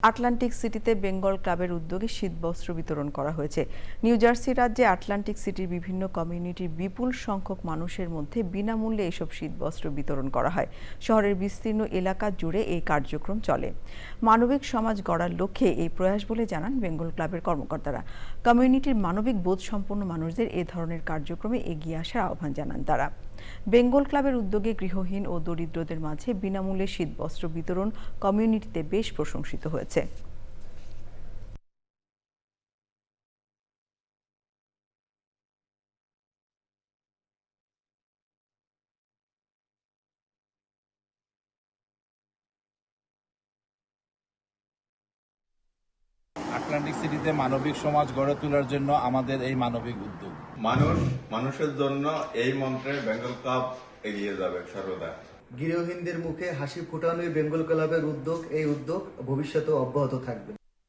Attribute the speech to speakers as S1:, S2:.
S1: Atlantic সিটিতে বেঙ্গল ক্লাবের উদ্যোগে শীতবস্ত্র বিতরণ করা হয়েছে। নিউ জার্সি রাজ্যে আটলান্টিক সিটির বিভিন্ন কমিউনিটির বিপুল সংখ্যক মানুষের মধ্যে বিনামূল্যে এসব শীতবস্ত্র বিতরণ করা হয়। শহরের বিস্তীর্ণ এলাকা জুড়ে এই কার্যক্রম চলে। মানবিক সমাজ গড়ার লক্ষ্যে এই প্রয়াস বলে জানান বেঙ্গল ক্লাবের কর্মকর্তারা। কমিউনিটির মানবিক বোধ সম্পন্ন মানুষদের এ ধরনের কার্যক্রমে এগিয়ে আসার আহ্বান জানান তারা। বেঙ্গল ক্লাবের উদ্যোগে গৃহহীন ও দরিদ্রদের মাঝে বিনামূল্যে শীতবস্ত্র বিতরণ কমিউনিটিতে বেশ প্রশংসিত হয়েছে।
S2: আটলান্টিক সিটিতে মানবিক সমাজ গড়ে তোলার জন্য আমাদের এই মানবিক উদ্যোগ।
S3: মানুষের জন্য এই মন্ত্রে বেঙ্গল ক্লাব এগিয়ে যাবে সর্বদা।
S4: গৃহহীনদের মুখে হাসি ফোটানোই বেঙ্গল ক্লাবের উদ্যোগ। এই উদ্যোগ ভবিষ্যতে অব্যাহত থাকবে।